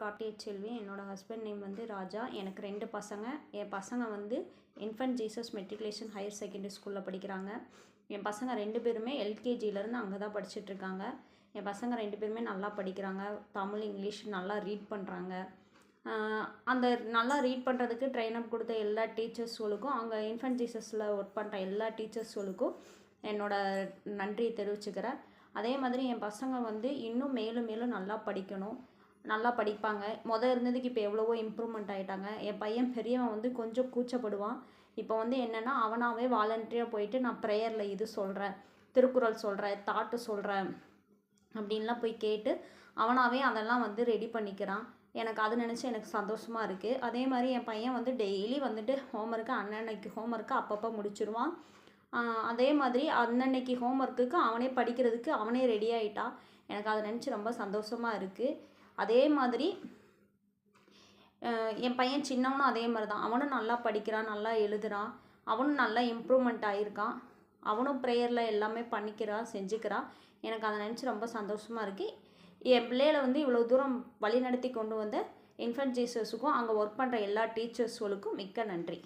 கார்த்தியச்செல்வி. என்னோடய husband name வந்து ராஜா. எனக்கு 2 பசங்க. என் பசங்க வந்து infant Jesus matriculation higher secondary ஸ்கூலில் படிக்கிறாங்க. என் பசங்க 2 பேருமே எல்கேஜியிலேருந்து அங்கே தான் படிச்சுட்ருக்காங்க. என் பசங்க 2 பேருமே நல்லா படிக்கிறாங்க. தமிழ், இங்கிலீஷ் நல்லா ரீட் பண்ணுறாங்க. அந்த நல்லா ரீட் பண்ணுறதுக்கு ட்ரெயின் அப் கொடுத்த எல்லா டீச்சர்ஸ்களுக்கும், அங்கே இன்ஃபன்ட் ஜீசஸில் ஒர்க் பண்ணுற எல்லா டீச்சர்ஸ்களுக்கும் என்னோடய நன்றியை தெரிவிச்சுக்கிறேன். அதே மாதிரி என் பசங்க வந்து இன்னும் மேலும் மேலும் நல்லா படிக்கணும், நல்லா படிப்பாங்க. இருந்ததுக்கு இப்போ எவ்வளவோ இம்ப்ரூவ்மெண்ட் ஆகிட்டாங்க. என் பையன் பெரியவன் வந்து கொஞ்சம் கூச்சப்படுவான். இப்போ வந்து என்னென்னா அவனாகவே வாலண்டியராக போயிட்டு நான் ப்ரேயரில் இது சொல்கிறேன், திருக்குறள் சொல்கிறேன், தாட்டு சொல்கிறேன் அப்படின்லாம் போய் கேட்டு அவனாகவே அதெல்லாம் வந்து ரெடி பண்ணிக்கிறான். எனக்கு அது நினச்சி எனக்கு சந்தோஷமாக இருக்குது. அதே மாதிரி என் பையன் வந்து டெய்லி வந்துட்டு ஹோம்ஒர்க்கு அன்னன்னைக்கு ஹோம்ஒர்க்கு அப்பப்போ முடிச்சிடுவான். அதே மாதிரி அன்னன்னைக்கு ஹோம்ஒர்க்குக்கு அவனே படிக்கிறதுக்கு அவனே ரெடி ஆகிட்டான். எனக்கு அதை நினச்சி ரொம்ப சந்தோஷமாக இருக்குது. அதே மாதிரி என் பையன் சின்னவனும் அதே மாதிரி தான். அவனும் நல்லா படிக்கிறான், நல்லா எழுதுகிறான், அவனும் நல்லா இம்ப்ரூவ்மெண்ட் ஆகியிருக்கான். அவனும் ப்ரேயரில் எல்லாமே பண்ணிக்கிறான், செஞ்சுக்கிறான். எனக்கு அதை நினச்சி ரொம்ப சந்தோஷமாக இருக்குது. என் பிள்ளைகளை வந்து இவ்வளோ தூரம் வழி நடத்தி கொண்டு வந்த இன்ஃபன்ட் ஜீசஸுக்கும் அங்கே ஒர்க் பண்ணுற எல்லா டீச்சர்ஸ்களுக்கும் மிக்க நன்றி.